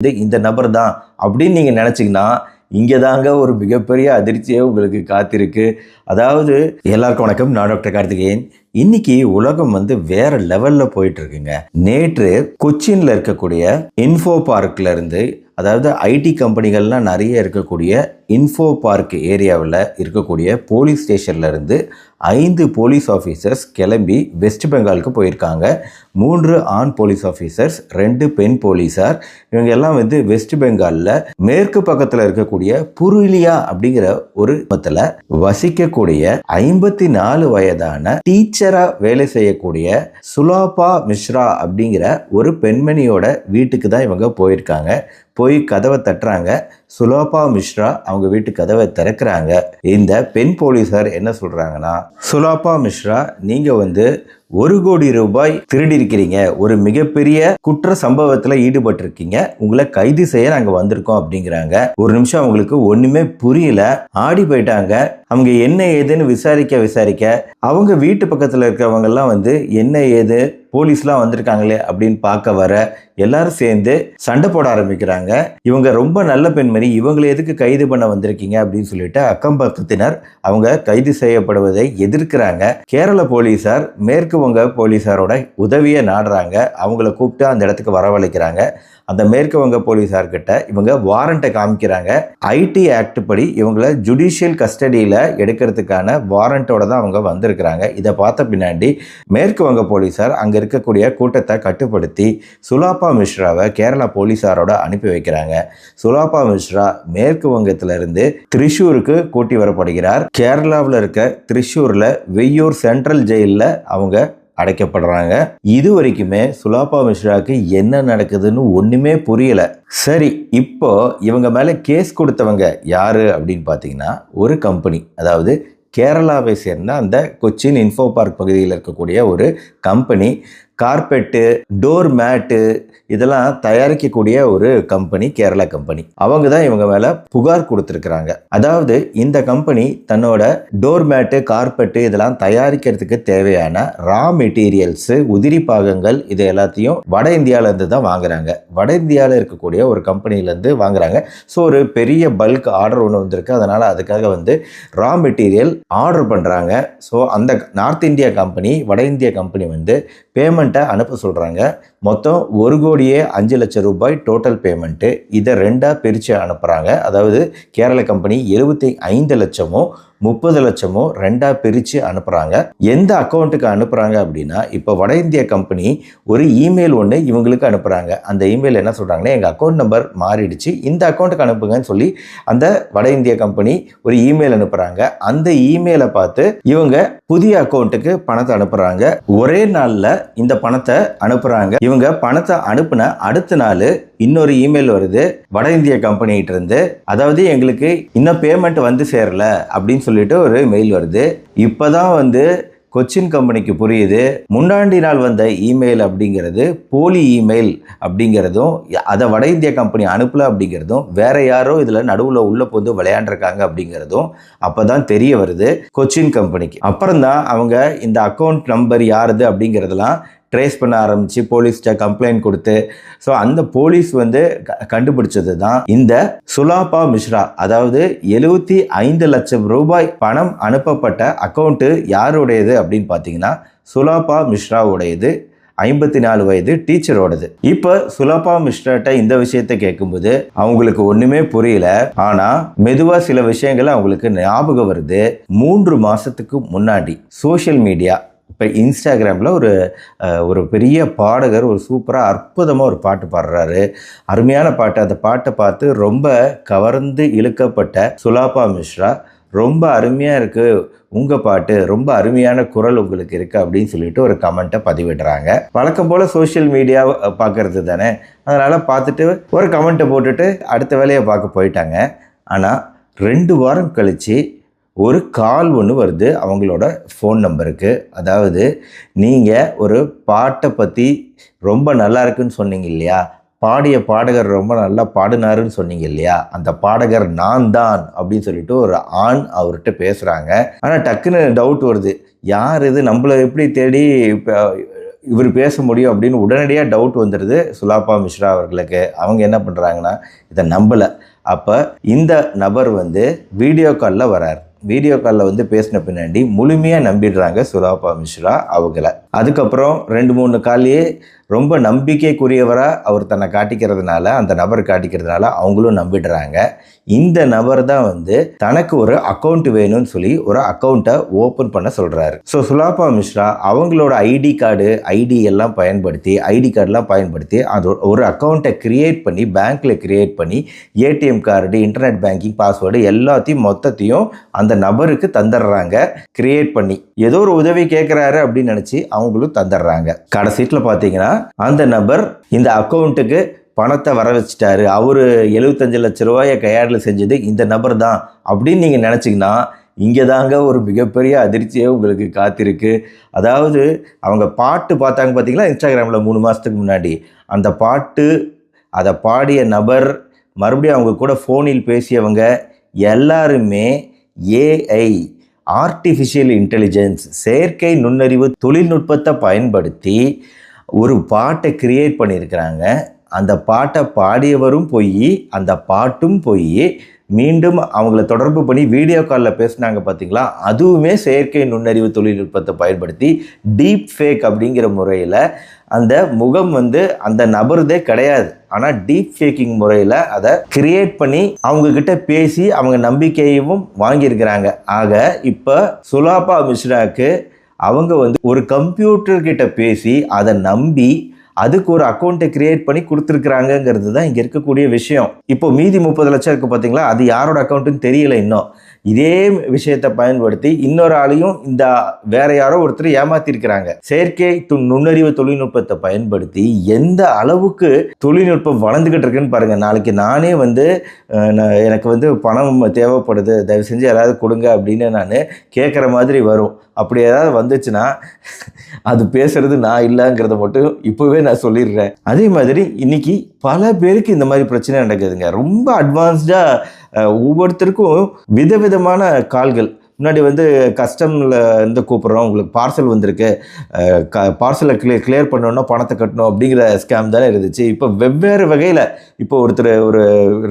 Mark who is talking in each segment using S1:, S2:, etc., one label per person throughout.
S1: இந்த நபர் தான் அப்படின்னு நீங்கள் நினச்சிங்கன்னா இங்கே தாங்க ஒரு மிகப்பெரிய அதிர்ச்சியே உங்களுக்கு காத்திருக்கு. அதாவது எல்லாருக்கும் வணக்கம், நான் டாக்டர் கார்த்திகேயன். இன்னைக்கு உலகம் வேற லெவலில் போயிட்டு இருக்குங்க. நேற்று கொச்சின்ல இருக்கக்கூடிய இன்ஃபோ பார்க்ல இருந்து, அதாவது ஐடி கம்பெனிகள்லாம் நிறைய இருக்கக்கூடிய இன்ஃபோ பார்க் ஏரியாவில் இருக்கக்கூடிய போலீஸ் ஸ்டேஷன்ல இருந்து 5 போலீஸ் ஆஃபீஸர்ஸ் கிளம்பி வெஸ்ட் பெங்காலுக்கு போயிருக்காங்க. 3 ஆண் போலீஸ் ஆஃபீஸர்ஸ், 2 பெண் போலீஸார். இவங்க எல்லாம் வெஸ்ட் பெங்காலில் மேற்கு பக்கத்தில் இருக்கக்கூடிய புருலியா அப்படிங்கிற ஒரு இடத்துல வசிக்கக்கூடிய 54 வயதான டீச்சரா வேலை செய்யக்கூடிய சுலாபா மிஸ்ரா அப்படிங்கிற ஒரு பெண்மணியோட வீட்டுக்கு தான் இவங்க போயிருக்காங்க. போய் கதவை தட்டுறாங்க. சுலாபா மிஸ்ரா அவங்க வீட்டு கதவை திறக்கிறாங்க. இந்த பெண் போலீஸார் என்ன சொல்றாங்கன்னா, சுலாபா மிஸ்ரா, நீங்க 1 கோடி ரூபாய் திருடி இருக்கிறீங்க, ஒரு மிகப்பெரிய குற்ற சம்பவத்துல ஈடுபட்டிருக்கீங்க, உங்களை கைது செய்ய நாங்க வந்திருக்கோம் அப்படிங்கிறாங்க. ஒரு நிமிஷம் அவங்களுக்கு ஒண்ணுமே புரியல, ஆடி போயிட்டாங்க. அவங்க என்ன ஏதுன்னு விசாரிக்க அவங்க வீட்டு பக்கத்துல இருக்கிறவங்க எல்லாம் என்ன ஏது போலீஸ்லாம் வந்திருக்காங்களே அப்படின்னு பார்க்க வர எல்லாரும் சேர்ந்து சண்டை போட ஆரம்பிக்கிறாங்க. இவங்க ரொம்ப நல்ல பெண்மணி, இவங்களை எதுக்கு கைது பண்ண வந்திருக்கீங்க அப்படின்னு சொல்லிட்டு அக்கம் பக்கத்தினர் அவங்க கைது செய்யப்படுவதை எதிர்க்கிறாங்க. கேரள போலீசார் மேற்கு வங்க போலீசாரோட உதவியை நாடுறாங்க. அவங்கள கூப்பிட்டு அந்த இடத்துக்கு வரவழைக்கிறாங்க. அந்த மேற்கு வங்க போலீசார்கிட்ட இவங்க வாரண்ட்டை காமிக்கிறாங்க. ஐடி ஆக்ட் படி இவங்களை ஜுடிஷியல் கஸ்டடியில் எடுக்கிறதுக்கான வாரண்ட்டோட தான் அவங்க வந்திருக்கிறாங்க. இதை பார்த்த பின்னாடி மேற்கு வங்க போலீசார் அங்கே இருக்கக்கூடிய கூட்டத்தை கட்டுப்படுத்தி சுலாபா மிஸ்ராவை கேரளா போலீசாரோட அனுப்பி வைக்கிறாங்க. சுலாபா மிஸ்ரா மேற்கு வங்கத்திலிருந்து திரிசூருக்கு கூட்டி வரப்படுகிறார். கேரளாவில் இருக்க திரிசூரில் வெய்யூர் சென்ட்ரல் ஜெயிலில் அவங்க அடைக்கப்படுறாங்க. இது வரைக்குமே சுலாபா மிஸ்ராவுக்கு என்ன நடக்குதுன்னு ஒண்ணுமே புரியல. சரி, இப்போ இவங்க மேல கேஸ் கொடுத்தவங்க யாரு அப்படின்னு பார்த்தீங்கன்னா, ஒரு கம்பெனி, அதாவது கேரளாவை சேர்ந்த அந்த கொச்சின் இன்ஃபோ பார்க் பகுதியில் இருக்கக்கூடிய ஒரு கம்பெனி, கார்பெட்டு, டோர் மேட்டு இதெல்லாம் தயாரிக்கக்கூடிய ஒரு கம்பெனி, கேரளா கம்பெனி. அவங்க தான் இவங்க மேல புகார் கொடுத்துருக்குறாங்க. அதாவது இந்த கம்பெனி தன்னோட டோர் மேட்டு, கார்பெட்டு இதெல்லாம் தயாரிக்கிறதுக்கு தேவையான ரா மெட்டீரியல்ஸ், உதிரி பாகங்கள் இது எல்லாத்தையும் வட இந்தியாவில இருந்து தான் வாங்குறாங்க. வட இந்தியாவில் இருக்கக்கூடிய ஒரு கம்பெனில இருந்து வாங்குறாங்க. ஸோ ஒரு பெரிய பல்க் ஆர்டர் ஒன்று வந்திருக்கு. அதனால அதுக்காக ரா மெட்டீரியல் ஆர்டர் பண்றாங்க. ஸோ அந்த நார்த் இந்தியா கம்பெனி, வட இந்திய கம்பெனி பேமெண்ட்டை அனுப்ப சொல்றாங்க. மொத்தம் 1,05,00,000 ரூபாய் டோட்டல் பேமெண்ட்டு. இதை 2ஆக பிரித்து அனுப்புகிறாங்க. அதாவது கேரள கம்பெனி 75 லட்சமும் 30 லட்சமும் 2ஆக பிரித்து அனுப்புகிறாங்க. எந்த அக்கௌண்ட்டுக்கு அனுப்புகிறாங்க அப்படின்னா, இப்போ வட இந்திய கம்பெனி ஒரு இமெயில் ஒன்று இவங்களுக்கு அனுப்புகிறாங்க. அந்த இமெயில் என்ன சொல்கிறாங்கன்னா, எங்கள் அக்கௌண்ட் நம்பர் மாறிடுச்சு, இந்த அக்கௌண்ட்டுக்கு அனுப்புங்கன்னு சொல்லி அந்த வட இந்திய கம்பெனி ஒரு இமெயில் அனுப்புகிறாங்க. அந்த இமெயிலை பார்த்து இவங்க புதிய அக்கௌண்ட்டுக்கு பணத்தை அனுப்புகிறாங்க. ஒரே நாளில் இந்த பணத்தை அனுப்புகிறாங்க. இவங்க பணத்தை அனுப்புன அடுத்த நாள் இன்னொரு இமெயில் வருது வட இந்திய கம்பெனிகிட்ட இருந்து. அதாவது எங்களுக்கு இன்னும் பேமெண்ட் சேரல அப்படின்னு சொல்லிட்டு ஒரு மெயில் வருது. இப்போதான் கொச்சின் கம்பெனிக்கு புரியுது, முன்னாடி நாள் வந்த இமெயில் அப்படிங்கிறது போலி இமெயில் அப்படிங்கிறதும், அதை வட இந்திய கம்பெனி அனுப்பல அப்படிங்கிறதும், வேற யாரோ இதில் நடுவில் உள்ள போது விளையாண்டுருக்காங்க அப்படிங்கிறதும் அப்போதான் தெரிய வருது கொச்சின் கம்பெனிக்கு. அப்புறம் தான் அவங்க இந்த அக்கௌண்ட் நம்பர் யாருது அப்படிங்கிறதெல்லாம் ட்ரேஸ் பண்ண ஆரம்பிச்சு போலீஸ்கிட்ட கம்ப்ளைண்ட் கொடுத்து, ஸோ அந்த போலீஸ் கண்டுபிடிச்சது தான் இந்த சுலாபா மிஸ்ரா. அதாவது 75 லட்சம் ரூபாய் பணம் அனுப்பப்பட்ட அக்கௌண்ட்டு யாருடையது அப்படின்னு பார்த்தீங்கன்னா, சுலாபா மிஸ்ராவுடையது, 54 வயது டீச்சரோடது. இப்போ சுலாபா மிஸ்ராட்ட இந்த விஷயத்தை கேட்கும்போது அவங்களுக்கு ஒண்ணுமே புரியல. ஆனா மெதுவா சில விஷயங்கள் அவங்களுக்கு ஞாபகம் வருது. 3 மாசத்துக்கு முன்னாடி சோஷியல் மீடியா, இப்போ இன்ஸ்டாகிராமில் ஒரு பெரிய பாடகர் ஒரு சூப்பராக அற்புதமாக ஒரு பாட்டு பாடுறாரு. அருமையான பாட்டு. அந்த பாட்டை பார்த்து ரொம்ப கவர்ந்து இழுக்கப்பட்ட சுலாபா மிஸ்ரா, ரொம்ப அருமையாக இருக்குது உங்கள் பாட்டு, ரொம்ப அருமையான குரல் உங்களுக்கு இருக்குது அப்படின்னு சொல்லிட்டு ஒரு கமெண்ட்டை பதிவிடுறாங்க. வழக்கம் போல் சோஷியல் மீடியா பார்க்கறது தானே, அதனால் பார்த்துட்டு ஒரு கமெண்ட்டை போட்டுட்டு அடுத்த வேலையை பார்க்க போயிட்டாங்க. ஆனால் 2 வாரம் கழித்து ஒரு கால் ஒன்று வருது அவங்களோட ஃபோன் நம்பருக்கு. அதாவது நீங்கள் ஒரு பாட்டை பற்றி ரொம்ப நல்லா இருக்குன்னு சொன்னீங்க இல்லையா, பாடிய பாடகர் ரொம்ப நல்லா பாடினாருன்னு சொன்னீங்க இல்லையா, அந்த பாடகர் நான் தான் அப்படின்னு சொல்லிட்டு ஒரு ஆண் அவர்கிட்ட பேசுகிறாங்க. ஆனால் டக்குன்னு டவுட் வருது, யார் இது, நம்மளை எப்படி தேடி இவர் பேச முடியும் அப்படின்னு உடனடியாக டவுட் வந்துடுது சுலாபா மிஸ்ரா அவர்களுக்கு. அவங்க என்ன பண்ணுறாங்கன்னா இதை நம்பலை. அப்போ இந்த நபர் வந்து வீடியோ காலில் வரார். வீடியோ காலில் வந்து பேசின பின்னாடி முழுமையாக நம்பிடுறாங்க சுலாபா மிஸ்ரா அவங்கள. அதுக்கப்புறம் 2-3 காலையே ரொம்ப நம்பிக்கைக்குரியவராக அவர் தன்னை காட்டிக்கிறதுனால, அந்த நபர் காட்டிக்கிறதுனால அவங்களும் நம்பிடுறாங்க. இந்த நபர் தான் வந்து தனக்கு ஒரு அக்கௌண்ட் வேணும்னு சொல்லி ஒரு அக்கௌண்ட்டை ஓப்பன் பண்ண சொல்கிறாரு. ஸோ சுலாபா மிஸ்ரா அவங்களோட ஐடி கார்டெலாம் பயன்படுத்தி அது ஒரு அக்கௌண்ட்டை கிரியேட் பண்ணி பேங்க்கில் கிரியேட் பண்ணி ATM card, internet banking password எல்லாத்தையும் மொத்தத்தையும் அந்த நபருக்கு தந்துடுறாங்க. கிரியேட் பண்ணி ஏதோ ஒரு உதவி கேட்குறாரு அப்படின்னு நினச்சி அவங்களும் தந்துடுறாங்க. கடைசீட்டில் பார்த்தீங்கன்னா அந்த நபர் இந்த அக்கௌண்ட்டுக்கு பணத்தை வர வச்சுட்டாரு. அவர் 75 லட்ச ரூபாயை கையாடல் செஞ்சது இந்த நபர் தான் அப்படின்னு நீங்கள் நினச்சிங்கன்னா இங்கே தாங்க ஒரு மிகப்பெரிய அதிர்ச்சியே உங்களுக்கு காத்திருக்கு. அதாவது அவங்க பாட்டு பார்த்தாங்க பார்த்தீங்களா இன்ஸ்டாகிராமில் 3 மாதத்துக்கு முன்னாடி. அந்த பாட்டு அதை பாடிய நபர், மறுபடியும் அவங்க கூட ஃபோனில் பேசியவங்க எல்லாருமே ஏஐ, ஆர்டிஃபிஷியல் இன்டெலிஜென்ஸ், செயற்கை நுண்ணறிவு தொழில்நுட்பத்தை பயன்படுத்தி ஒரு பாட்டை கிரியேட் பண்ணியிருக்கிறாங்க. அந்த பாட்டை பாடியவரும் போய், அந்த பாட்டும் போய் மீண்டும் அவங்கள தொடர்பு பண்ணி வீடியோ காலில் பேசினாங்க பார்த்தீங்களா, அதுவுமே செயற்கை நுண்ணறிவு தொழில்நுட்பத்தை பயன்படுத்தி டீப் ஃபேக் அப்படிங்கிற முறையில் அந்த முகம் வந்து அந்த நபருதே கிடையாது, ஆனால் டீப் ஃபேக்கிங் முறையில் அதை கிரியேட் பண்ணி அவங்கக்கிட்ட பேசி அவங்க நம்பிக்கையவும் வாங்கியிருக்கிறாங்க. ஆக இப்போ சுலாபா மிஸ்ராக்கு அவங்க வந்து ஒரு கம்ப்யூட்டர்கிட்ட பேசி அதை நம்பி அதுக்கு ஒரு அக்கௌண்ட்டை கிரியேட் பண்ணி கொடுத்துருக்குறாங்கங்கிறது தான் இங்கே இருக்கக்கூடிய விஷயம். இப்போ மீதி 30 லட்சம் இருக்குது பார்த்தீங்களா, அது யாரோட அக்கௌண்ட்டுன்னு தெரியல இன்னும். இதே விஷயத்தை பயன்படுத்தி இன்னொரு ஆளையும் இந்த வேற யாரோ ஒருத்தர் ஏமாத்திருக்கிறாங்க. செயற்கை நுண்ணறிவு தொழில்நுட்பத்தை பயன்படுத்தி எந்த அளவுக்கு தொழில்நுட்பம் வளர்ந்துக்கிட்டு இருக்குன்னு பாருங்க. நாளைக்கு நானே வந்து எனக்கு வந்து பணம் தேவைப்படுது, தயவு செஞ்சு யாராவது கொடுங்க அப்படின்னு நான் கேட்குற மாதிரி வரும். அப்படி ஏதாவது வந்துச்சுன்னா அது பேசுறது நான் இல்லைங்கிறத மட்டும் இப்போவே நான் சொல்லிடுறேன். அதே மாதிரி இன்னைக்கு பல பேருக்கு இந்த மாதிரி பிரச்சனை நடக்குதுங்க. ரொம்ப அட்வான்ஸ்டாக ஒவ்வொருத்தருக்கும் விதவிதமான கால்கள். முன்னாடி வந்து கஸ்டமில் இருந்து கூப்பிட்றோம், உங்களுக்கு பார்சல் வந்திருக்கு, பார்சலை கிளியர் பண்ணணுன்னா பணத்தை கட்டணும் அப்படிங்கிற ஸ்கேம் தானே இருந்துச்சு. இப்போ வெவ்வேறு வகையில் இப்போ ஒருத்தர் ஒரு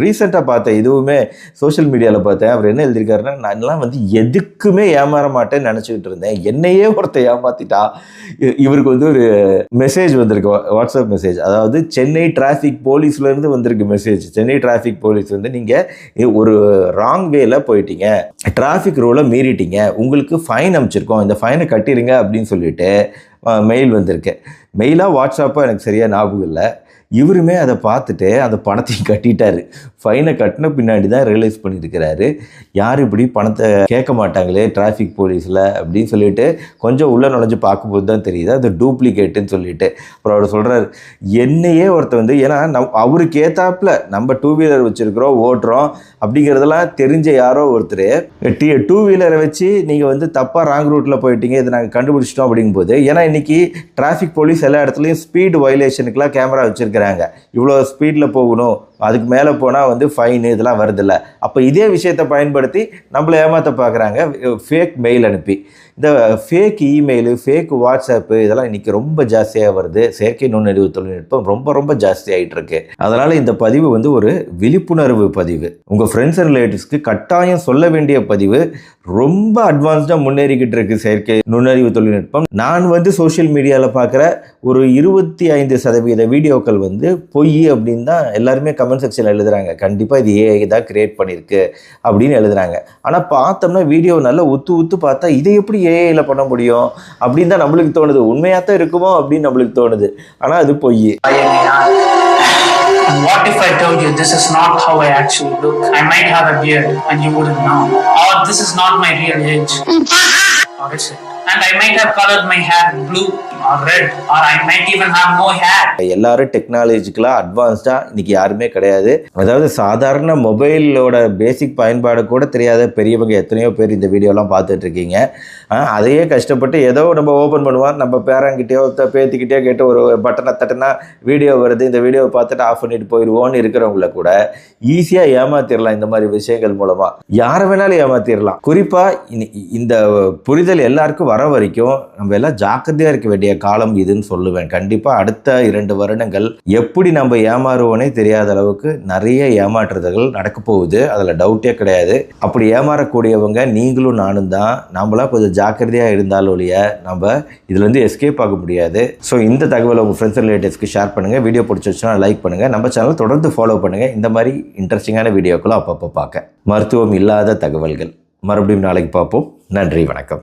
S1: ரீசெண்டாக பார்த்தேன், இதுவுமே சோஷியல் மீடியாவில் பார்த்தேன். அவர் என்ன எழுதியிருக்காருன்னா, நான்லாம் வந்து எதுக்குமே ஏமாற மாட்டேன்னு நினச்சிக்கிட்டு இருந்தேன், என்னையே ஒருத்தர் ஏமாற்றிட்டா. இவருக்கு வந்து ஒரு மெசேஜ் வந்திருக்கு, வாட்ஸ்அப் மெசேஜ். அதாவது சென்னை டிராஃபிக் போலீஸ்லேருந்து வந்திருக்கு மெசேஜ். சென்னை டிராஃபிக் போலீஸ் வந்து நீங்கள் ஒரு ராங் வேல போயிட்டீங்க, டிராஃபிக் ரூலை மீறிட்டீங்க, உங்களுக்கு ஃபைன் அனுப்பிச்சிருக்கோம், இந்த ஃபைனை கட்டிடுங்க அப்படின்னு சொல்லிட்டு மெயில் வந்திருக்கு. மெயிலாக வாட்ஸ்அப்பாக எனக்கு சரியாக ஞாபகம் இல்லை. இவருமே அதை பார்த்துட்டு அந்த பணத்தையும் கட்டிட்டாரு. ஃபைனை கட்டின பின்னாடி தான் ரியலைஸ் பண்ணியிருக்கிறாரு, யார் இப்படி பணத்தை கேட்க மாட்டாங்களே டிராஃபிக் போலீஸில் அப்படின்னு சொல்லிட்டு கொஞ்சம் உள்ளே நுழைஞ்சு பார்க்கும்போது தான் தெரியுது அது டூப்ளிகேட்டுன்னு சொல்லிட்டு. அப்புறம் அவர் சொல்கிறார், என்னையே ஒருத்தர் வந்து, ஏன்னா அவருக்கு ஏத்தாப்பில் நம்ம 2 வீலர் வச்சுருக்கிறோம், ஓட்டுறோம் அப்படிங்கிறதெல்லாம் தெரிஞ்ச யாரோ ஒருத்தர் 2 வீலரை வச்சு நீங்கள் வந்து தப்பாக ராங் ரூட்டில் போயிட்டீங்க, இதை நாங்கள் கண்டுபிடிச்சிட்டோம் அப்படிங்கும்போது, ஏன்னா இன்றைக்கி டிராஃபிக் போலீஸ் எல்லா இடத்துலையும் ஸ்பீடு வயலேஷனுக்கெலாம் கேமரா வச்சுருக்காங்க. இவ்வளோ ஸ்பீடில் போகணும், அதுக்கு மேலே போனால் வந்து ஃபைனு, இதெல்லாம் வருதில்ல. அப்போ இதே விஷயத்தை பயன்படுத்தி நம்மளை ஏமாற்ற பார்க்குறாங்க, ஃபேக் மெயில் அனுப்பி. இந்த ஃபேக் இமெயிலு, ஃபேக் வாட்ஸ்அப்பு இதெல்லாம் இன்றைக்கி ரொம்ப ஜாஸ்தியாக வருது. செயற்கை நுண்ணறிவு தொழில்நுட்பம் ரொம்ப ரொம்ப ஜாஸ்தி ஆகிட்டு இருக்கு. அதனால் இந்த பதிவு வந்து ஒரு விழிப்புணர்வு பதிவு, உங்கள் ஃப்ரெண்ட்ஸ் அண்ட் ரிலேட்டிவ்ஸ்க்கு கட்டாயம் சொல்ல வேண்டிய பதிவு. ரொம்ப அட்வான்ஸ்டாக முன்னேறிக்கிட்டு இருக்கு செயற்கை நுண்ணறிவு தொழில்நுட்பம். நான் வந்து சோஷியல் மீடியாவில் பார்க்குற ஒரு 25% வீடியோக்கள் வந்து பொய் அப்படின்னு தான் எல்லாருமே கமெண்ட் செக்ஷனில் எழுதுகிறாங்க. கண்டிப்பாக இது ஏஐ தான் கிரியேட் பண்ணியிருக்கு அப்படின்னு எழுதுகிறாங்க. ஆனால் பார்த்தோம்னா வீடியோ நல்லா உத்து பார்த்தா இதை எப்படி ஏஐயில் பண்ண முடியும் அப்படின்னு தான் நம்மளுக்கு தோணுது. உண்மையாக தான் இருக்குமோ அப்படின்னு நம்மளுக்கு தோணுது, ஆனால் அது பொய்.
S2: And what if I told you this is not how I actually look? I might have a beard and you wouldn't know. Or this is not my real age. Or is it? And I might have colored my hair blue or red, or I might even have no hair.
S1: எல்லாரும் டெக்னாலஜிக்கலாக அட்வான்ஸ்டாக இன்றைக்கி யாருமே கிடையாது. அதாவது சாதாரண மொபைலோட பேசிக் பயன்பாடு கூட தெரியாத பெரியவங்க எத்தனையோ பேர் இந்த வீடியோலாம் பார்த்துட்ருக்கீங்க. அதையே கஷ்டப்பட்டு ஏதோ நம்ம ஓப்பன் பண்ணுவோம், நம்ம பேரங்கிட்டேயோ பேத்திக்கிட்டேயோ கேட்டு ஒரு பட்டனை தட்டினா வீடியோ வருது, இந்த வீடியோவை பார்த்துட்டு ஆஃப் பண்ணிட்டு போயிடுவோன்னு இருக்கிறவங்கள கூட ஈஸியாக ஏமாத்திடலாம். இந்த மாதிரி விஷயங்கள் மூலமாக யாரை வேணாலும் ஏமாத்திடலாம். குறிப்பாக இந்த புரிதல் எல்லாருக்கும் வர வரைக்கும் நம்ம எல்லாம் ஜாக்கிரதையாக இருக்க வேண்டிய காலம் இதுன்னு சொல்லுவேன். கண்டிப்பாக அடுத்த 2 வருடங்கள் எப்படி நம்ம ஏமாறுவோனே தெரியாத அளவுக்கு நிறைய ஏமாற்றுதல்கள் நடக்க போகுது. அதில் டவுட்டே கிடையாது. அப்படி ஏமாறக்கூடியவங்க நீங்களும் நானும் தான். நம்மளாம் கொஞ்சம் ஜாக்கிரதையாக இருந்தாலும் ஒழிய நம்ம இதுலேருந்து எஸ்கேப் ஆக முடியாது. ஸோ இந்த தகவலை உங்கள் ஃப்ரெண்ட்ஸ் ரிலேட்டிவ்ஸ்க்கு ஷேர் பண்ணுங்கள். வீடியோ பிடிச்சிருச்சுன்னா லைக் பண்ணுங்கள். நம்ம சேனல் தொடர்ந்து ஃபாலோ பண்ணுங்கள். இந்த மாதிரி இன்ட்ரெஸ்டிங்கான வீடியோக்களும் அப்பப்போ பார்க்க. மருத்துவம் இல்லாத தகவல்கள் மறுபடியும் நாளைக்கு பார்ப்போம். நன்றி, வணக்கம்.